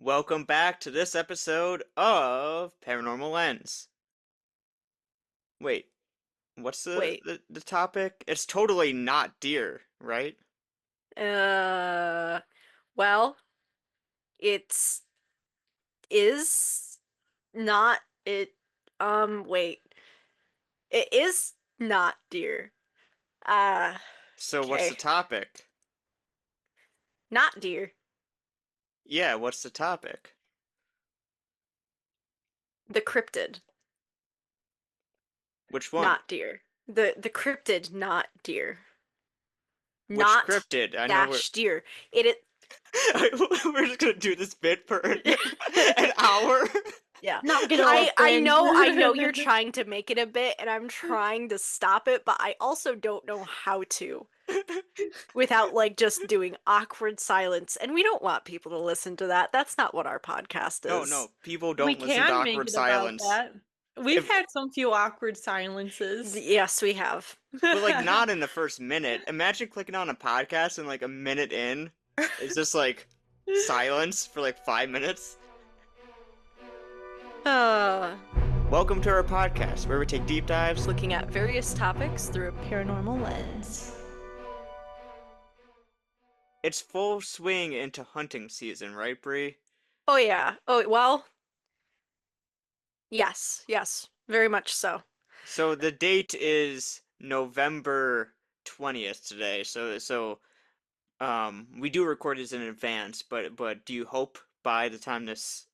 Welcome back to this episode of Paranormal Lens. Wait, what's the, Wait. the, the topic? It's totally not deer, right? Uh, well, it's is not it wait. It is not deer. Uh, So what's the okay. topic? Not deer. Yeah, what's the topic? The cryptid, Which one? not deer. The cryptid, not deer. Which Not cryptid? I know we're dash deer. It we're just gonna do this bit for is an hour. Yeah. Not gonna I know you're listen. trying to make it a bit and I'm trying to stop it, but I also don't know how to without like just doing awkward silence. And we don't want people to listen to that. That's not what our podcast No, is. no, people We don't listen to can make awkward it about silence. that. We've If, had some few awkward silences. Yes, we have. but like not in the first minute. Imagine clicking on a podcast and like a minute in, it's just like silence for like 5 minutes. Uh, Welcome to our podcast where we take deep dives. Looking at various topics through a Paranormal Lens. It's full swing into hunting season, right, Bree? Oh yeah. Oh well. Yes. Very much so. So the date is November 20th today. So we do record this in advance, but do you hope by the time this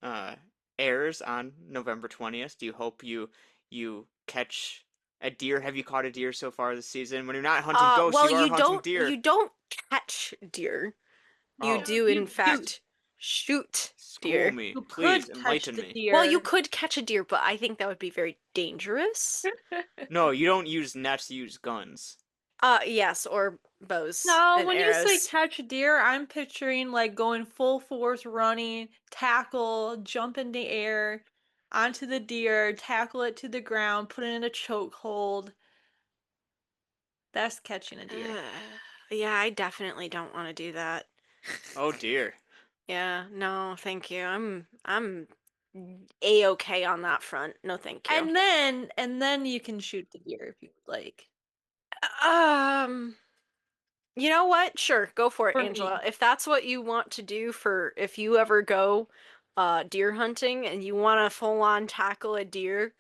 airs on November 20th, do you hope you catch a deer? Have you caught a deer so far this season? When you're not hunting ghosts, Well, you are you hunting don't deer. catch deer. You Oh, do in You fact shoot school deer. me, you please could catch enlighten the me. deer. Well, you could catch a deer, but I think that would be very dangerous. No, you don't use nets, you use guns. Yes, or bows No, and when you say arrows. catch a deer, I'm picturing like going full force running, tackle, jump in the air, onto the deer, tackle it to the ground, put it in a chokehold. That's catching a deer. Yeah, I definitely don't want to do that. Oh dear. Yeah, no, thank you. I'm a-okay on that front. No, thank you. And then you can shoot the deer if you would like. Um, you know what? Sure, go for it, For Angela. me. If that's what you want to do for if you ever go deer hunting and you want to full on tackle a deer,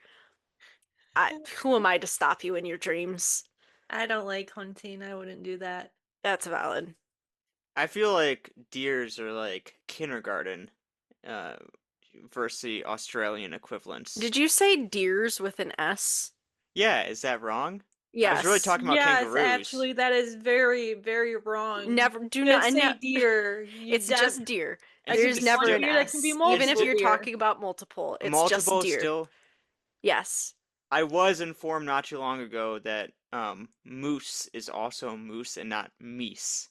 who am I to stop you in your dreams? I don't like hunting. I wouldn't do that. That's valid. I feel like deers are like kindergarten, uh, versus the Australian equivalents. Did you say deers with an S? Yeah, is that wrong? I was really Yes. talking about Yes, kangaroos. actually, that is very, very wrong. Never do Just not say no, deer. You it's just deer. that It's can There's be it's never one still an deer, that can be S. Even if multiple you're deer. talking about multiple, it's just multiple deer. still. Yes. I was informed not too long ago that moose is also moose and not meese.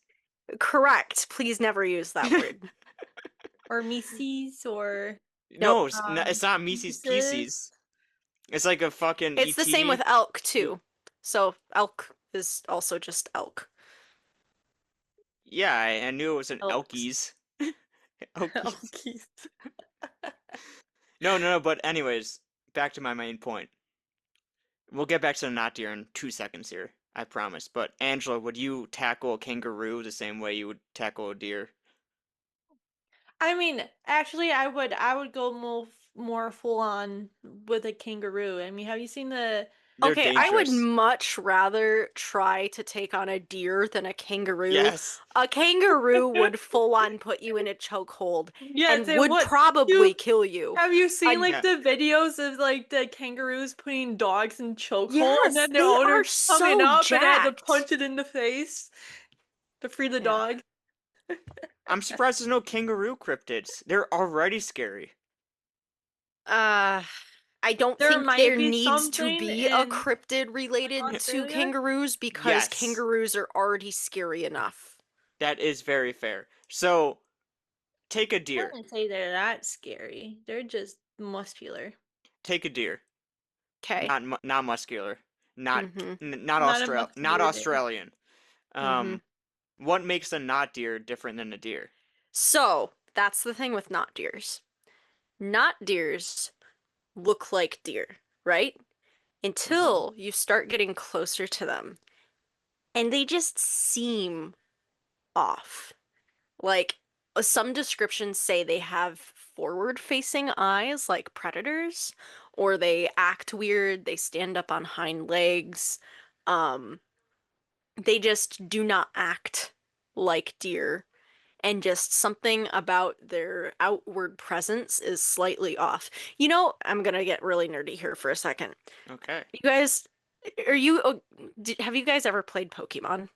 Correct. Please never use that word. Or Mises, or Nope. No, it's not Mises pieces. Pieces. It's like a fucking It's the same with ET. elk too. So elk is also just elk. Yeah, I knew it was an Elks. Elkies. Elkies. Elkies. No, but anyways, back to my main point. We'll get back to the not deer in 2 seconds here, I promise. But Angela, would you tackle a kangaroo the same way you would tackle a deer? I mean, actually, I would go more full on with a kangaroo. I mean, have you seen the They're Okay, I would dangerous. much rather try to take on a deer than a kangaroo. Yes. A kangaroo would full on put you in a chokehold Yes, and it would would. You probably kill you. have you seen A like Yeah. the videos of like the kangaroos putting dogs in chokehold and Yes, then the they owner are coming so up and had to jacked. punch it in the face to free the Yeah. dog? I'm surprised there's no kangaroo cryptids. They're already scary. Uh, I don't There think might there be needs to something be a in cryptid related to Australia. kangaroos because Yes, kangaroos are already scary enough. that is very fair. So, take a I deer. wouldn't say they're that scary. They're just muscular. Take a deer. Okay. Not muscular. Not Mm-hmm. not Not a Not muscular deer. Australian. Mm-hmm. What makes a not deer different than a deer? So, that's the thing with not deers. Not deers look like deer, right? Mm-hmm. Until you start getting closer to them, and they just seem off. Like, some descriptions say they have forward-facing eyes like predators, or they act weird, they stand up on hind legs. Um, they just do not act like deer, and just something about their outward presence is slightly off. You know, I'm gonna get really nerdy here for a second. Okay. You guys, are you, have you guys ever played Pokemon?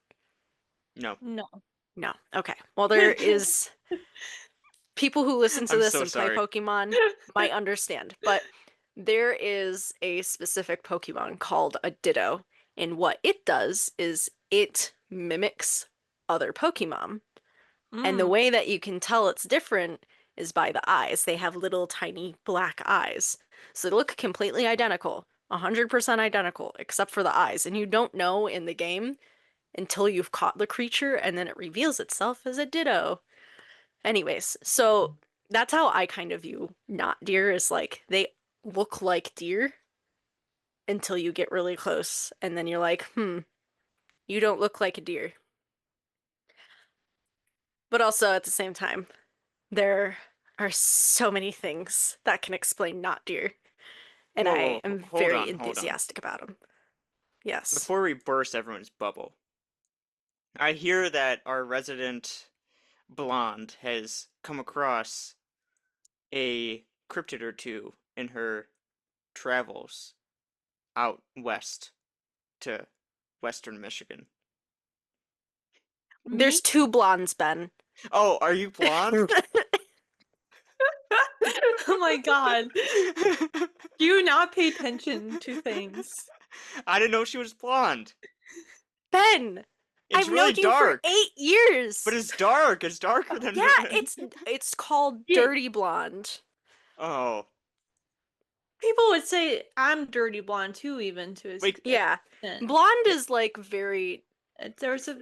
No. No. No. Okay. Well, there is people who listen to I'm this so and play sorry. Pokemon might understand, but there is a specific Pokemon called a Ditto, and what it does is it mimics other Pokemon. And the Mm. way that you can tell it's different is by the eyes. They have little tiny black eyes. So they look completely identical, 100% identical, except for the eyes. And you don't know in the game until you've caught the creature, and then it reveals itself as a Ditto. Anyways, so that's how I kind of view not deer, is like they look like deer until you get really close, and then you're like, you don't look like a deer. But also at the same time, there are so many things that can explain not deer, and Whoa, I whoa, am hold very on, hold on. enthusiastic about them. Yes. Before we burst everyone's bubble, I hear that our resident blonde has come across a cryptid or two in her travels out west to western Michigan. There's Me? two blondes, Ben. Oh, are you blonde? Oh my god. Do you not pay attention to things? I didn't know she was blonde. Ben, It's I've known really you for dark, 8 years. but it's dark. It's darker than. Yeah, it's called Yeah, dirty blonde. Oh, people would say I'm dirty blonde too, even to wait. an Yeah. extent. Blonde is like very There's a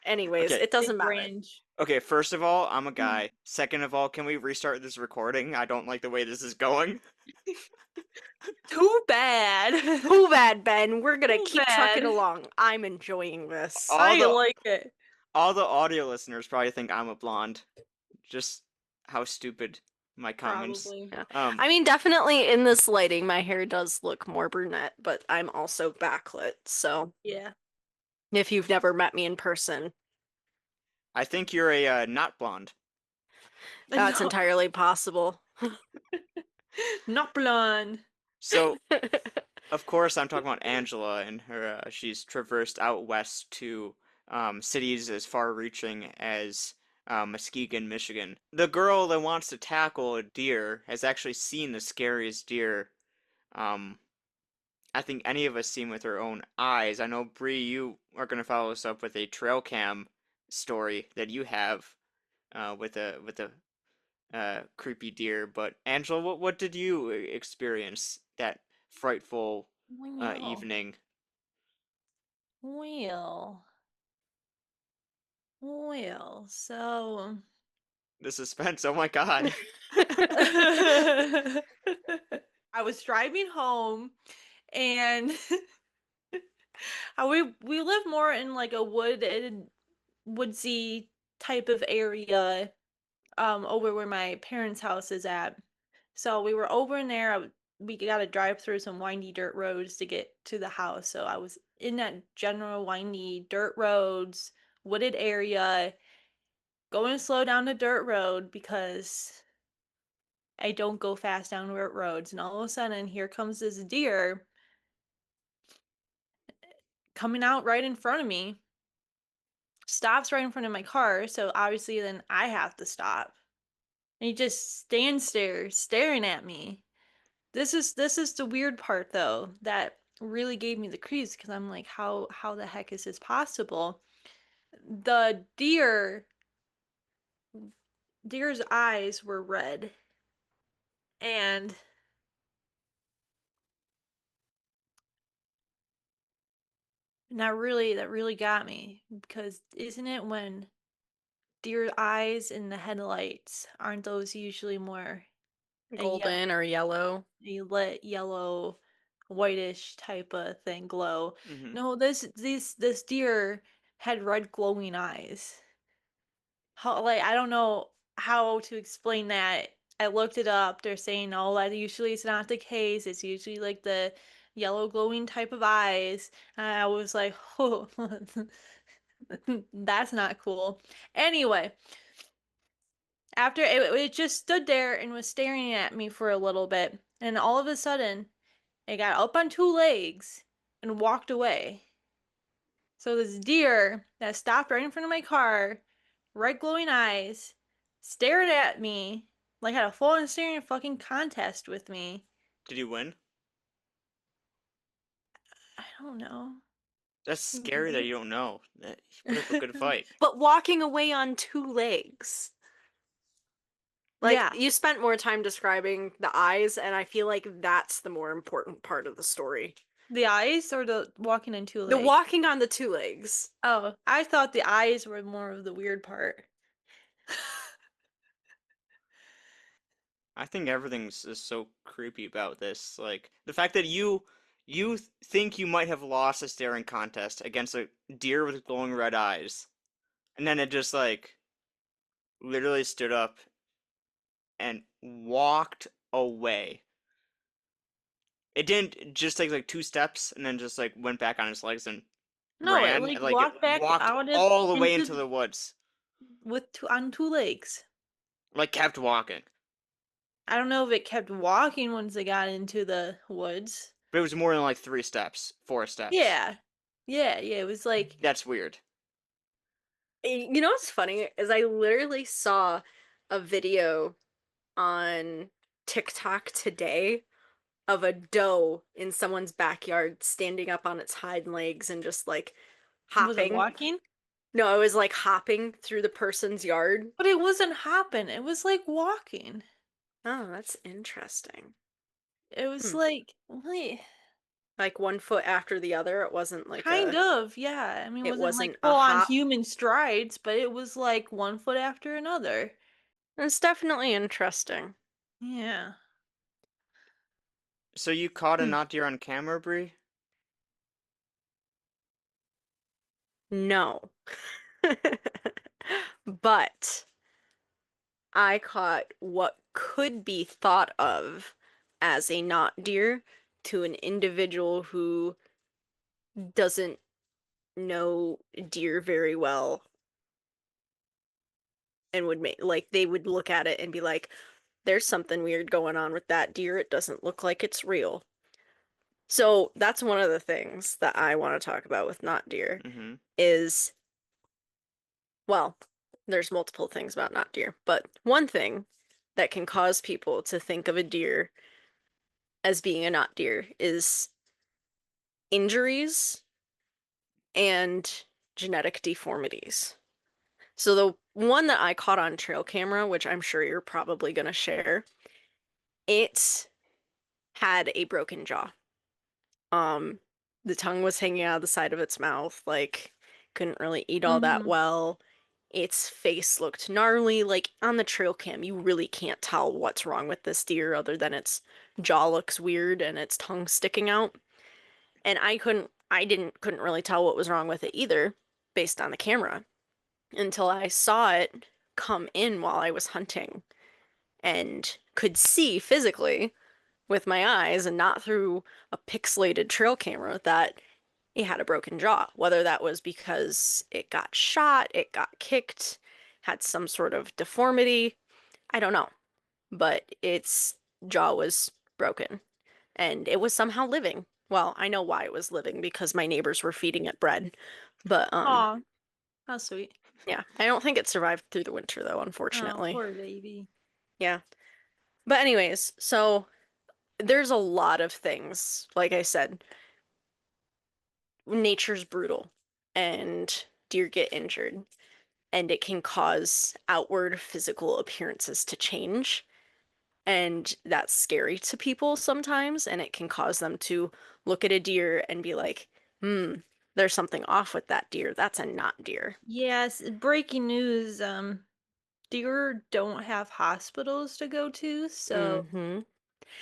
anyways, Okay, it doesn't big matter. range. okay. First of all, I'm a Mm. guy. Second of all, can we restart this recording? I don't like the way this is going. Too bad. Too bad, Ben. We're gonna Too keep trucking bad. along. I'm enjoying this. All I the like it. all the audio listeners probably think I'm a blonde. Just how stupid my comments. Probably. Yeah. Um, I mean, definitely in this lighting, my hair does look more brunette, but I'm also backlit. So Yeah. if you've never met me in person, I think you're a not blonde. that's No, entirely possible. not blonde. So, of course, I'm talking about Angela and her. She's traversed out west to cities as far-reaching as Muskegon, Michigan. The girl that wants to tackle a deer has actually seen the scariest deer um, I think any of us seen with our own eyes. I know Bree, you are going to follow us up with a trail cam story that you have with a creepy deer. But Angela, what did you experience that frightful Well, evening? well, so The suspense. Oh my God. I was driving home and we live more in like a woodsy type of area over where my parents' house is at. So we were over in there. We got to drive through some windy dirt roads to get to the house. So I was in that general windy dirt roads, wooded area, going slow down the dirt road because I don't go fast down dirt roads. And all of a sudden, here comes this deer coming out right in front of me, stops right in front of my car. So obviously, then I have to stop. And he just stands there staring at me. This is the weird part though that really gave me the creeps because I'm like, how the heck is this possible? The deer's eyes were red, and that really got me because isn't it when deer eyes in the headlights, aren't those usually more a yellow, Golden or yellow. a lit yellow, whitish type of thing glow? Hmm. No, this deer had red glowing eyes. How, like, I don't know how to explain that. I looked it up. They're saying, no, that usually is not the case. It's usually like the yellow glowing type of eyes. And I was like, oh, that's not cool. Anyway, after it just stood there and was staring at me for a little bit. And all of a sudden, it got up on two legs and walked away. So this deer that stopped right in front of my car, red glowing eyes, stared at me like had a full on staring fucking contest with me. Did you win? I don't know. That's scary that Maybe. you don't know. He put up a good fight. But walking away on two legs. Like, Yeah, you spent more time describing the eyes, and I feel like that's the more important part of the story. the eyes or the walking in two The legs. walking on the two legs. Oh, I thought the eyes were more of the weird part. I think everything's is so creepy about this. Like the fact that you think you might have lost a staring contest against a deer with glowing red eyes, and then it just like literally stood up and walked away. It didn't just take like two steps and then just like went back on its legs and No, it ran. like Like it walked back walked out of all the way into into the woods. with two on two legs. Like kept walking. I don't know if it kept walking once it got into the woods. But it was more than like three steps, four steps. Yeah. Yeah, it was like, That's weird. You know what's funny is I literally saw a video on TikTok today of a doe in someone's backyard standing up on its hind legs and just like was it hopping. walking? No, it was like hopping through the person's yard. But it wasn't hopping. It was like walking. Oh, that's interesting. It was Hmm. like, wait, Like one foot after the other. It wasn't like kind a, of, yeah. I mean, it it wasn't like wasn't a full on hop. human strides, but it was like one foot after another. It's definitely interesting. Yeah. So you caught a Hmm. not deer on camera, Bree? No. But I caught what could be thought of as a not deer to an individual who doesn't know deer very well and would make like they would look at it and be like, there's something weird going on with that deer. It doesn't look like it's real. So that's one of the things that I want to talk about with not deer Mm-hmm. is, well, there's multiple things about not deer, but one thing that can cause people to think of a deer as being a not deer is injuries and genetic deformities. So the one that I caught on trail camera, which I'm sure you're probably going to share, it had a broken jaw. Um, the tongue was hanging out of the side of its mouth, like couldn't really eat all that Mm-hmm. well. Its face looked gnarly. Like on the trail cam, you really can't tell what's wrong with this deer other than its jaw looks weird and its tongue sticking out. And I couldn't really tell what was wrong with it either based on the camera until I saw it come in while I was hunting and could see physically with my eyes and not through a pixelated trail camera that it had a broken jaw. Whether that was because it got shot, it got kicked, had some sort of deformity, I don't know. But its jaw was broken and it was somehow living. Well, I know why it was living because my neighbors were feeding it bread. But Aw, how sweet. yeah, I don't think it survived through the winter though, Oh, unfortunately. poor baby. Yeah. But anyways, so there's a lot of things, like I said, nature's brutal and deer get injured and it can cause outward physical appearances to change. And that's scary to people sometimes, and it can cause them to look at a deer and be like, hmm, there's something off with that deer. That's a not deer. Yes, breaking news, deer don't have hospitals to go to, so Mm-hmm.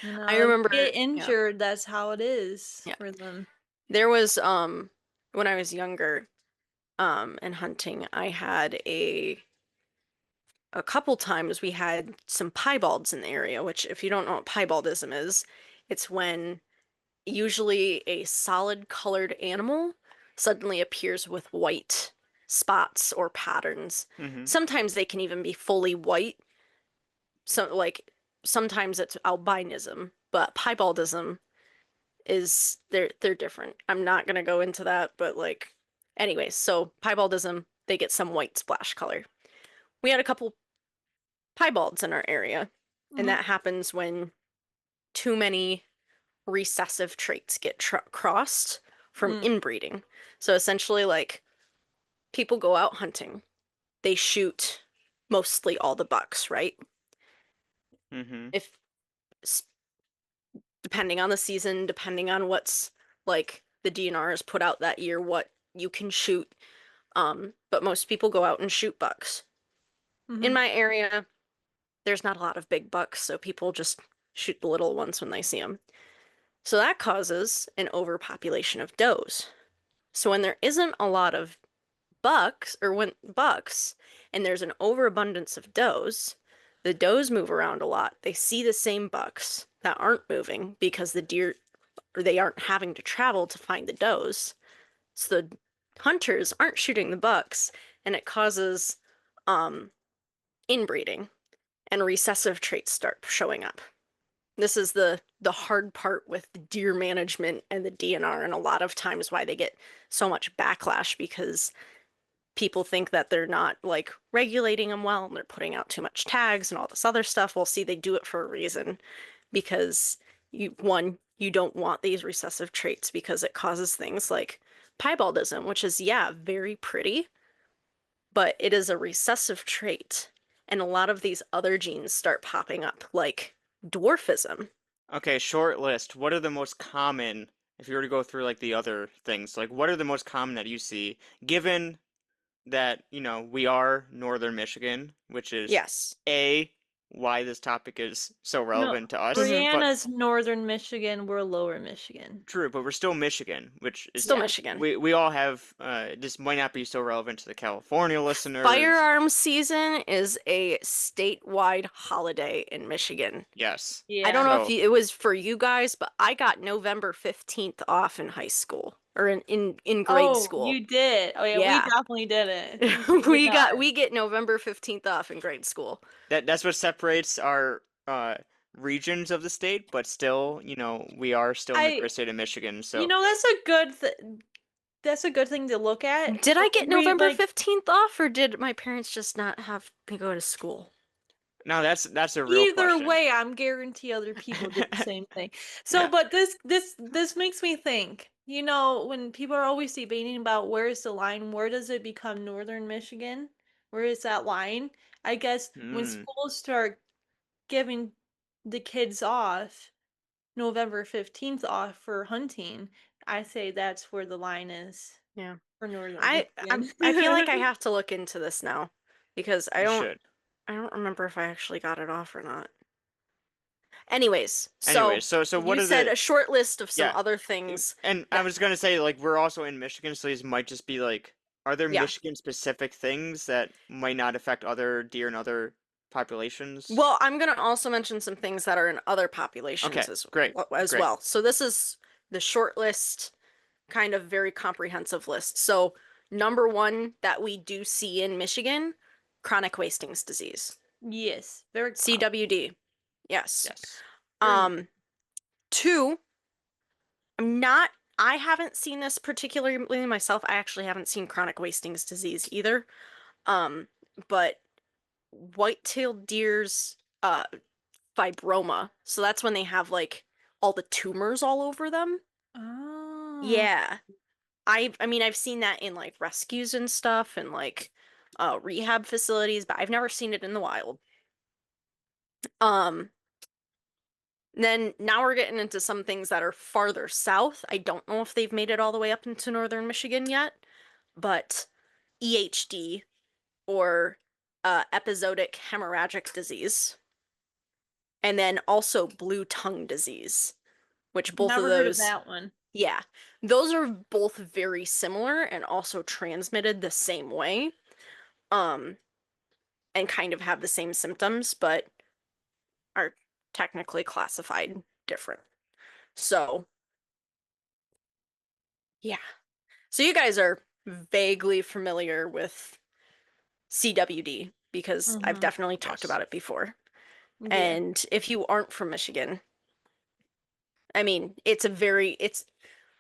I if you remember, get yeah, injured, that's how it is yeah. for them. There was when I was younger, and hunting, I had a couple times we had some piebalds in the area, which if you don't know what piebaldism is, it's when usually a solid colored animal suddenly appears with white spots or patterns. Mm-hmm. Sometimes they can even be fully white. So like sometimes it's albinism, but piebaldism is they're different. I'm not gonna go into that, but like anyways, so piebaldism, they get some white splash color. We had a couple piebalds in our area, and Hmm. that happens when too many recessive traits get crossed from Mm, inbreeding. So essentially, like people go out hunting, they shoot mostly all the bucks, right? Mm-hmm. If depending on the season, depending on what's like the DNR has put out that year, what you can shoot. But most people go out and shoot bucks. In hmm. my area, there's not a lot of big bucks, so people just shoot the little ones when they see them. So that causes an overpopulation of does. So when there isn't a lot of bucks, or when bucks, and there's an overabundance of does, the does move around a lot. They see the same bucks that aren't moving because the deer, or they aren't having to travel to find the does. So the hunters aren't shooting the bucks, and it causes um, inbreeding, and recessive traits start showing up. This is the hard part with deer management and the DNR, and a lot of times why they get so much backlash because people think that they're not like regulating them well and they're putting out too much tags and all this other stuff. Well, see, they do it for a reason because you don't want these recessive traits because it causes things like piebaldism, which is, yeah, very pretty, but it is a recessive trait. And a lot of these other genes start popping up, like dwarfism. Okay, short list. What are the most common, if you were to go through like the other things, like what are the most common that you see, given that, we are Northern Michigan, which is Yes. A, why this topic is so No, relevant to us, Hmm. but Brianna's northern Michigan, we're lower Michigan. true, but we're still Michigan, which is Still Yeah. Michigan. we all have this might not be so relevant to the California listeners. Firearms season is a statewide holiday in Michigan. Yes. I don't Yeah. know if So it was for you guys, but I got November 15th off in high school or in grade Oh, school. you did. Oh yeah, we Yeah. definitely did it. We did not. We get November 15th off in grade school. that's what separates our regions of the state, but still, we are still in the I great state of Michigan. you So know that's a good thing to look at. Did I get We November like 15th off or did my parents just not have me go to school? now that's a real either question. way, I'm guarantee other people did the same thing. So, Yeah. but this makes me think. When people are always debating about where is the line, where does it become Northern Michigan? Where is that line? I guess when Hmm. schools start giving the kids off November 15th off for hunting, I say that's where the line is Yeah. for Northern I Michigan. I feel like I have to look into this now because You should. I don't remember if I actually got it off or not. Anyways, Anyway, so so what you are said the a short list of some yeah. other things And I that, was gonna say, like, we're also in Michigan, so these might just be like, are there yeah. Michigan specific things that might not affect other deer and other populations? Well, I'm gonna also mention some things that are in other populations Okay, great, as great. well. So this is the short list, kind of very comprehensive list. So number one that we do see in Michigan, chronic wasting's disease, Yes, very common. CWD. Yes. Yes. Very much. Um, two, I'm not. I haven't seen this particularly myself. I actually haven't seen chronic wasting's disease either. Um, but white-tailed deer's fibroma. So that's when they have like all the tumors all over them. Oh. Yeah. I mean I've seen that in like rescues and stuff and like rehab facilities, but I've never seen it in the wild. Um Then now we're getting into some things that are farther south. I don't know if they've made it all the way up into northern Michigan yet, but EHD, or episodic hemorrhagic disease, and then also blue tongue disease, which both of Never heard of those, that one. yeah, those are both very similar and also transmitted the same way, um, and kind of have the same symptoms, but are technically classified different. So, yeah. So you guys are vaguely familiar with CWD because I've Mm-hmm. definitely talked Yes. about it before. Yeah. And if you aren't from Michigan, I mean, it's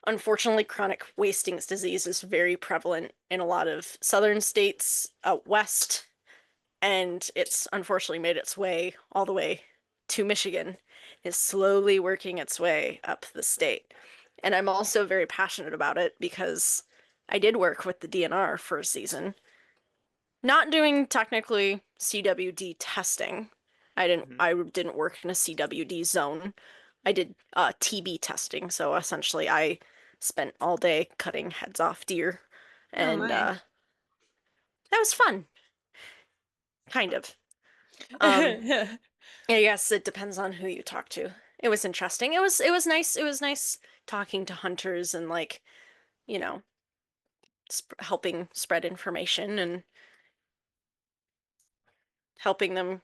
unfortunately chronic wasting's disease is very prevalent in a lot of southern states out west, and it's unfortunately made its way all the way to Michigan, is slowly working its way up the state. And I'm also very passionate about it because I did work with the DNR for a season, not doing technically CWD testing. Hmm. I didn't work in a CWD zone. I did TB testing, so essentially I spent all day cutting heads off deer, Oh and my. that was fun, kind of. Um, I guess it depends on who you talk to. It was interesting. It was nice. It was nice talking to hunters and like, you know, helping spread information and helping them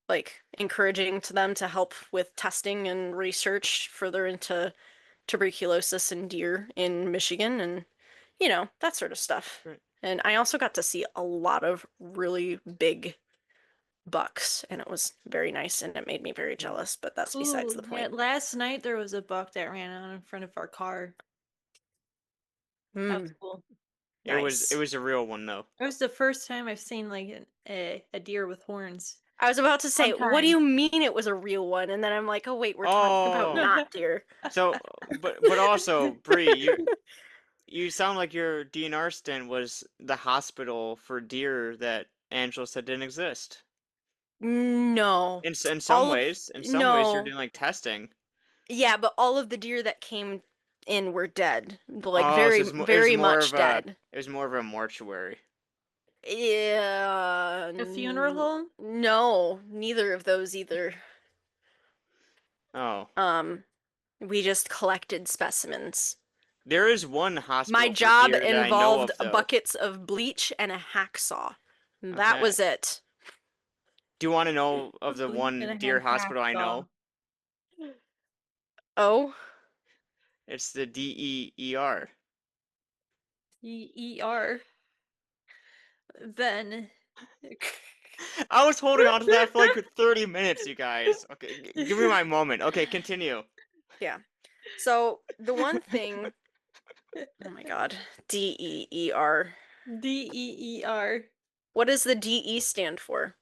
like encouraging to them to help with testing and research further into tuberculosis in deer in Michigan and that sort of stuff. Great. And I also got to see a lot of really big bucks, and it was very nice, and it made me very Mm. jealous, but that's besides Ooh, the yeah, point. last night there was a buck that ran out in front of our car. That was Mm, cool. It nice. was a real one though. It was the first time I've seen like a deer with horns. I was about to say, One what do time. you mean it was a real one? And then I'm like, oh wait, we're talking about Oh, not deer. so but also, Bree, you sound like your DNR stint was the hospital for deer that Angela said didn't exist. No. In All of some ways you're no. doing like testing. Yeah, but all of the deer that came in were dead. Like Oh, so very, very much dead. it was more of a mortuary. Yeah. A funeral home? No, neither of those either. Oh, Um, we just collected specimens. there is one My hospital for job deer that I know involved of though. buckets of bleach and a hacksaw. That Okay. was it. Do you want to know of the Bleach one and a deer hospital I hacksaw. know? Oh, It's the DEER. ER. Then. I was holding on to that for like 30 minutes, you guys. Okay, give me my moment. Okay, continue. yeah. So the one thing, oh my God, DEER. DEER. What does the DE stand for?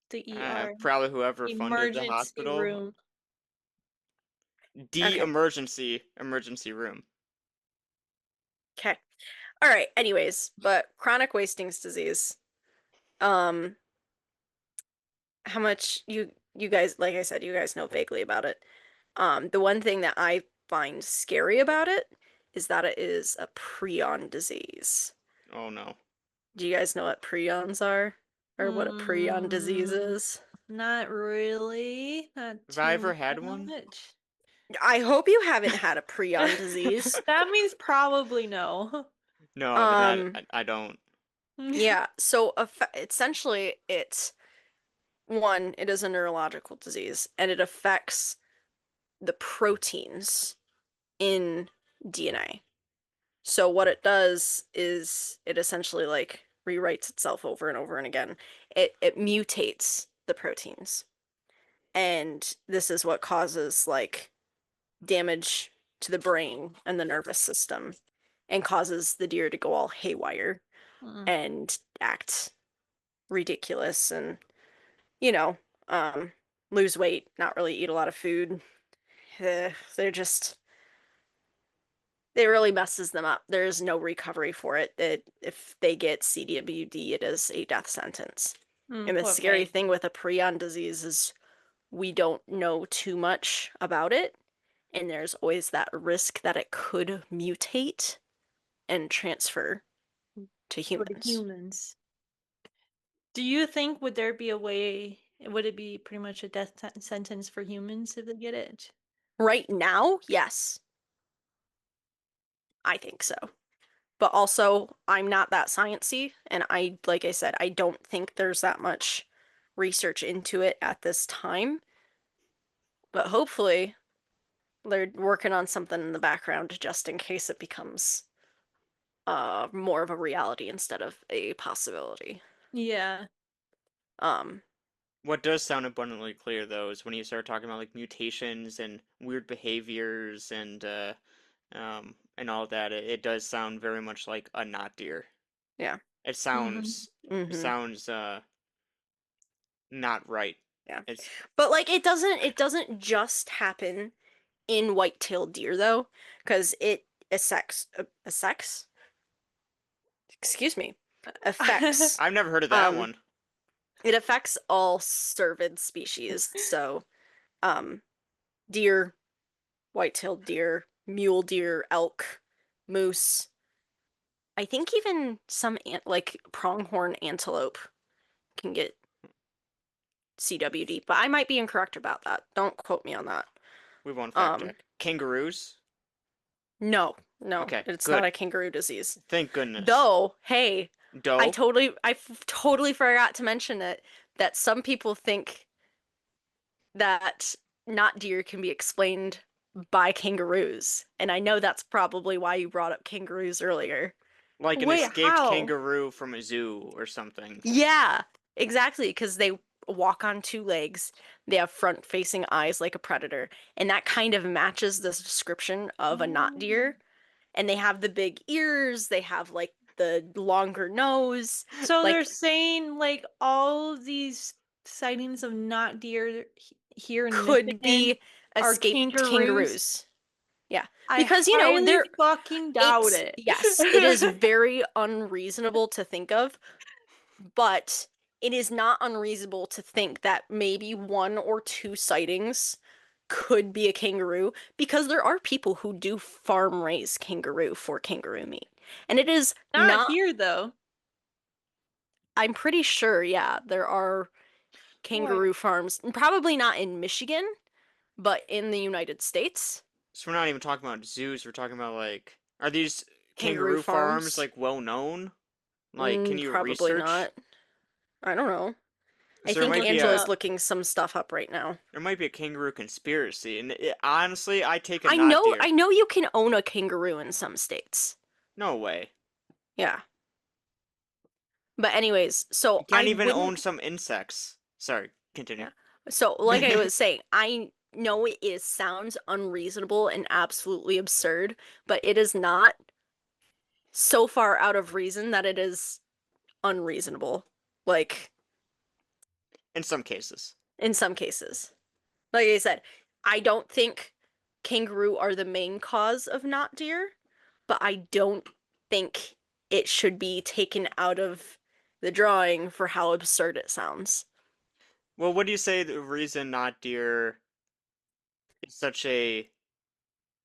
The ER. Probably whoever funded the Emergency hospital. room. D Okay. emergency room. Okay. All right. Anyways, but chronic wasting's disease. Um, how much you guys, like I said, you guys know vaguely about it. The one thing that I find scary about it is that it is a prion disease. Oh no. Do you guys know what prions are? Or what a prion disease Mm, is? not really. Not Have I too ever had one? much. I hope you haven't had a prion disease. That means probably no. No, that Um, I don't. yeah, so essentially it's one, it is a neurological disease and it affects the proteins in DNA. So what it does is it essentially like rewrites itself over and over and again. It mutates the proteins. And this is what causes like damage to the brain and the nervous system and causes the deer to go all haywire Mm. and act ridiculous and you know, um lose weight, not really eat a lot of food. They're just it really messes them up. There's no recovery for it. If they get CWD, it is a death sentence. And the Poor scary thing. thing with a prion disease is we don't know too much about it, and there's always that risk that it could mutate and transfer to For the humans. humans. Do you think would there be a way? Would it be pretty much a death sentence for humans if they get it? Right now, yes, I think so. But also, I'm not that sciencey, and like I said, I don't think there's that much research into it at this time. But hopefully, they're working on something in the background just in case it becomes more of a reality instead of a possibility. Yeah. Um, What does sound abundantly clear though is when you start talking about like mutations and weird behaviors and all that, it does sound very much like a not deer. yeah. It Mm-hmm. Hmm. sounds not right. Yeah. It's But like it doesn't just happen in white-tailed deer though, because it affects excuse me, affects I've never heard of that um one. it affects all cervid species. So um deer, white-tailed deer, mule deer, elk, moose. I think even some like pronghorn antelope can get CWD, but I might be incorrect about that. Don't quote me on that. We won't fact Um, check. Kangaroos? no, no, Okay, it's not good. a kangaroo disease. Thank goodness. Though, hey, Doe? I totally forgot to mention it that some people think that not deer can be explained by kangaroos, and I know that's probably why you brought up kangaroos earlier. Like an Wait, escaped how? kangaroo from a zoo or something. Yeah, exactly, because they walk on two legs. They have front-facing eyes like a predator, and that kind of matches the description of a not Oh. deer. And they have the big ears, they have like the longer nose. So they're Like saying like all of these sightings of not deer here in could Michigan be are escaped kangaroos. kangaroos. Yeah. I Because highly they're fucking doubt it's it. yes, it is very unreasonable to think of, but it is not unreasonable to think that maybe one or two sightings could be a kangaroo because there are people who do farm raise kangaroo for kangaroo meat. And it is Not not, here though. I'm pretty sure, yeah, there are Boy, kangaroo farms, probably not in Michigan, but in the United States. So we're not even talking about zoos, we're talking about like are these Kangaroo kangaroo farms farms? like well known? Like can you Probably research? not. I don't know. I So there I'm think might be looking it Angela's a up. looking some stuff up right now. kangaroo conspiracy and honestly I take a not I deer. know you can own a kangaroo in some states. No way. Yeah. But anyways, You so can't I even own wouldn't, some insects. Sorry, continue. yeah. So like I was saying, I know it sounds unreasonable and absolutely absurd, but it is not so far out of reason that it is unreasonable. Like In some cases. in some cases. Like I said, I don't think kangaroo are the main cause of not deer, but I don't think it should be taken out of the drawing for how absurd it sounds. Well, what do you say the reason not deer is such a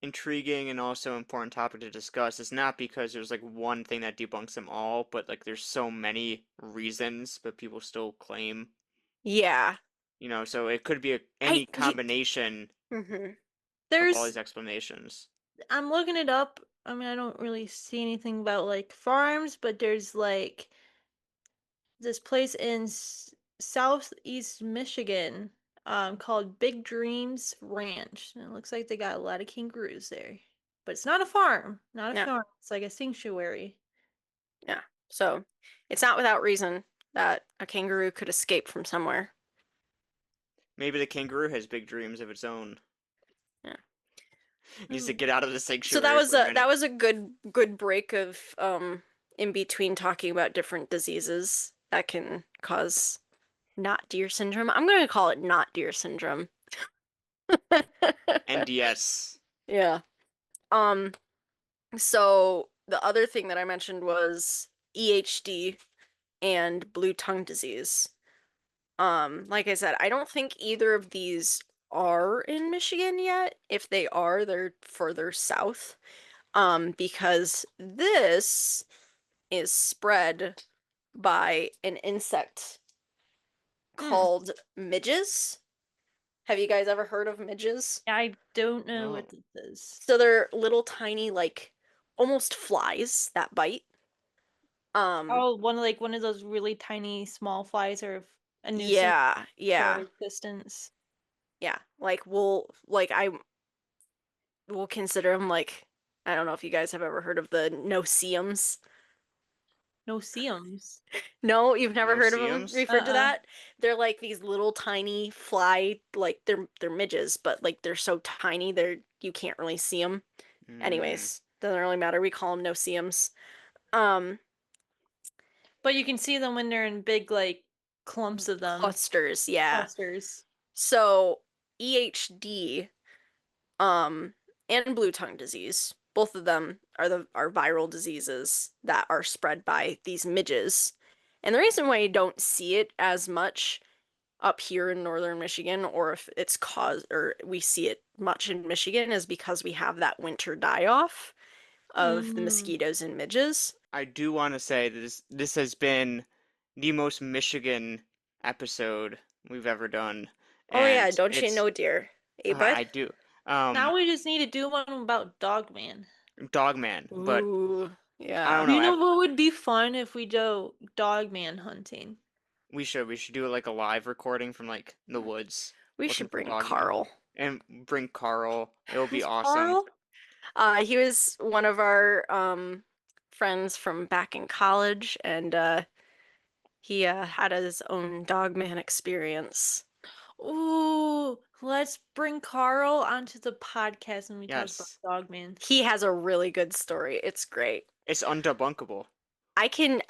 intriguing and also important topic to discuss is not because there's like one thing that debunks them all, but like there's so many reasons, but people still claim, Yeah. so it could be I any combination Mhm. of all There's these explanations. I'm looking it up. I mean, I don't really see anything about like farms, but there's like this place in southeast Michigan called Big Dreams Ranch. And it looks like they got a lot of kangaroos there. But it's not a farm, not a Yeah. farm. It's like a sanctuary. Yeah. So, it's not without reason that a kangaroo could escape from somewhere. Maybe the kangaroo has big dreams of its own. Yeah. Needs to Hmm. get out of the So sanctuary for a that minute. was a good break of in between talking about different diseases that can cause not deer syndrome. I'm going to call it not deer syndrome. NDS. Yeah. Um so the other thing that I mentioned was EHD and blue tongue disease. Like I said, I don't think either of these are in Michigan yet. If they are, they're further south. Because this is spread by an insect Hmm. called midges. Have you guys ever heard of midges? I don't know No. what this is. So they're little tiny, like almost flies that bite. Um, Oh, one of those really tiny small flies are a nuisance yeah, for yeah, existence. yeah. I will consider them like, I don't know if you guys have ever heard of the no-see-ums. No seums. No, you've never No heard of them seams? referred to Uh-uh. that? They're like these little tiny fly, like they're midges, but like they're so tiny you can't really see them. Mm. Anyways, doesn't really matter. We call them no-see-ums. Um, But you can see them when they're in big like clumps of them. clusters, yeah. Clusters. So EHD, um, and blue tongue disease, both of them are viral diseases that are spread by these midges. And the reason why you don't see it as much up here in northern Michigan, or if it's caused, or we see it much in Michigan, is because we have that winter die off of the Mm. mosquitoes and midges. I do want to say that this has been the most Michigan episode we've ever done, Oh yeah, and don't you it's know, dear? Hey, bud? I do. Now we just need to do one about Dogman. Dogman, but Ooh, I don't yeah. know. You know what would be fun if we do Dogman hunting? We should do like a live recording from like the woods We looking should for bring Dogman Carl. and bring Carl. It'll be Who's awesome. Carl? He was one of our friends from back in college, and he had his own dogman experience. Ooh, let's bring Carl onto the podcast and we talk about Yes, Dogman. He has a really good story. It's great. it's undebunkable. I can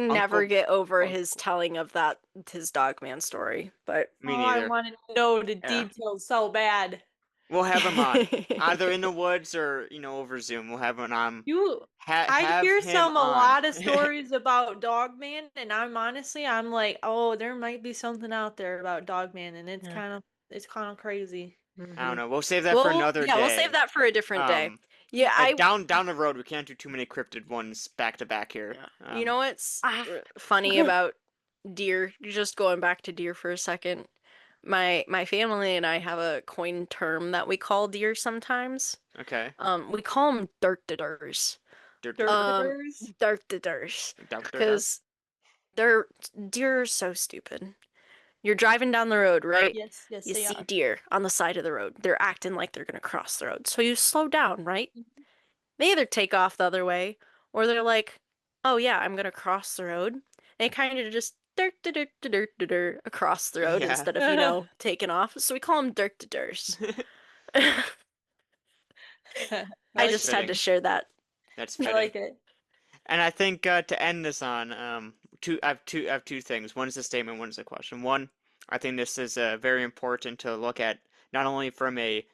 never Uncle get over his Bunkable. telling of his dogman story, but Me Oh, I neither. want to know the Yeah, details so bad. we'll have him on either in the woods or over Zoom. We'll have him on. You, I Have hear him a on. lot of stories about Dogman, and I'm like, oh, there might be something out there about Dogman, and Yeah. it's kind of crazy. I don't Hmm. know. We'll save that for Well, another yeah, we'll save day. that for a different day. Um, Yeah, down the road, we can't do too many cryptid ones back to back here. yeah. You know what's Ah. funny about deer? Just going back to deer for a second. My family and I have a coined term that we call deer sometimes. Okay. We call them dirtiders. Dirt, dirt, dirt, Um, Dirters? dirtiders, dirt, dirt, dirt. because they're deer are so stupid. You're driving down the road, right? Yes, yes, You they see are. deer on the side of the road. They're acting like they're gonna cross the road. So you slow down, right? Mhm. They either take off the other way or they're like, "Oh yeah, I'm gonna cross the road." And kind of just dirt dirt dirt dirt dirt dirt across the road Yeah. instead of, taking off. So we call them dirtiders. I I That's like just had to fitting. share that. That's I fitting. like it. And I think to end this on I have two things. One is a statement, one is a question. One, I think this is very important to look at not only from a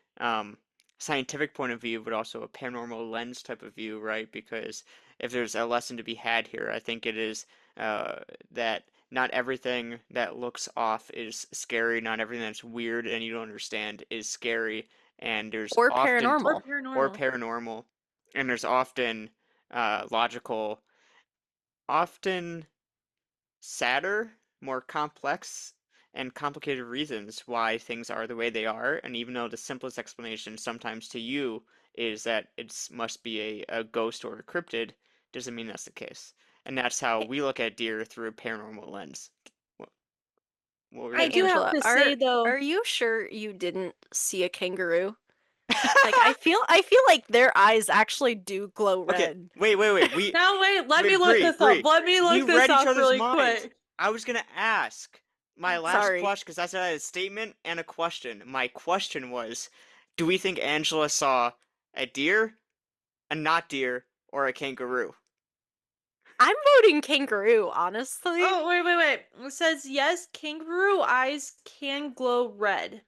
scientific point of view, but also a paranormal lens type of view, right? Because if there's a lesson to be had here, I think it is uh, that not everything that looks off is scary. Not everything that's weird and you don't understand is scary. And there's Or often Or paranormal. or paranormal. paranormal, and there's often logical, often sadder, more complex, and complicated reasons why things are the way they are. And even though the simplest explanation sometimes to you is that it must be a ghost or a cryptid, doesn't mean that's the case. And that's how we look at deer through a paranormal lens. What, what were you I gonna do say? have Angela, to are say though, are you sure you didn't see a kangaroo? Like I feel like their eyes actually do glow Okay, red. wait. We now wait, let me wait, look this up. Bree. Let me We look this read each up other's really minds. quick. I was gonna ask my last Sorry. question because I said I had a statement and a question. My question was, do we think Angela saw a deer, a not deer, or a kangaroo? I'm voting kangaroo, honestly. Oh, wait. It says yes, kangaroo eyes can glow red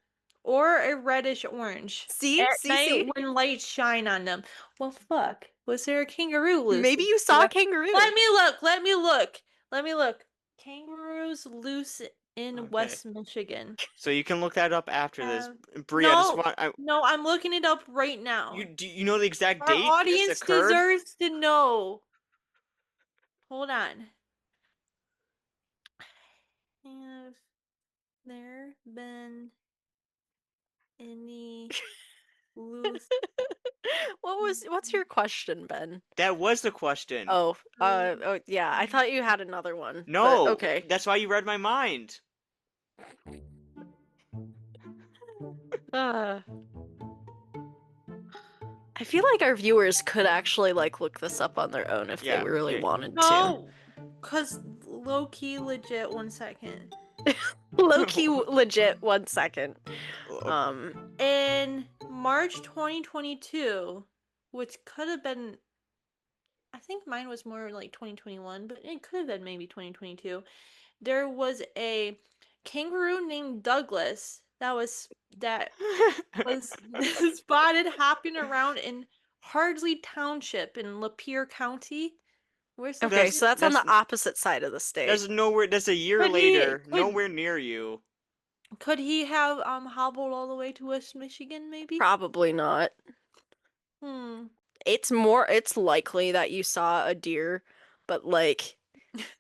or a reddish orange See? at See, night see? when lights shine on them. Well, fuck. Was there a kangaroo loose? Maybe you saw a kangaroo. Let me look. Let me look. Let me look. Kangaroos loose in Okay. West Michigan. So you can look that up after this. Brie, I just No, want no, I'm looking it up right now. you know the exact Our date this audience occurred? deserves to know. Hold on. Have there been any loose What's your question, Ben? That was the question. Oh, yeah, I thought you had another one, but No, okay. that's why you read my mind. Uh, I feel like our viewers could actually like look this up on their own if they Yeah, really yeah. wanted No, cause low key legit. 1 second. to. Low key legit 1 second. Oh, In March 2022, which could have been, I think mine was more like 2021, but it could have been maybe 2022. There was a kangaroo named Douglas that was spotted hopping around in Hardley Township in Lapeer County. Where's Okay, Lapeer? so that's on that's the opposite side of the state. that's nowhere. That's a year Could he later. could Nowhere near you. could he have hobbled all the way to West Michigan maybe? Probably not. Hmm. It's likely that you saw a deer, but like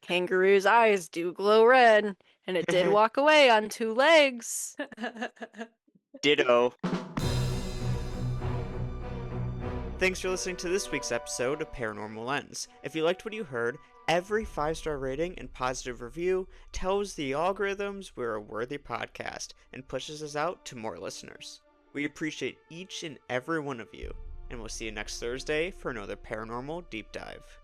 kangaroo's eyes do glow red, and it did walk away on 2 legs. Ditto. Thanks for listening to this week's episode of Paranormal Lens. If you liked what you heard, every 5-star rating and positive review tells the algorithms we're a worthy podcast and pushes us out to more listeners. We appreciate each and every one of you, and we'll see you next Thursday for another paranormal deep dive.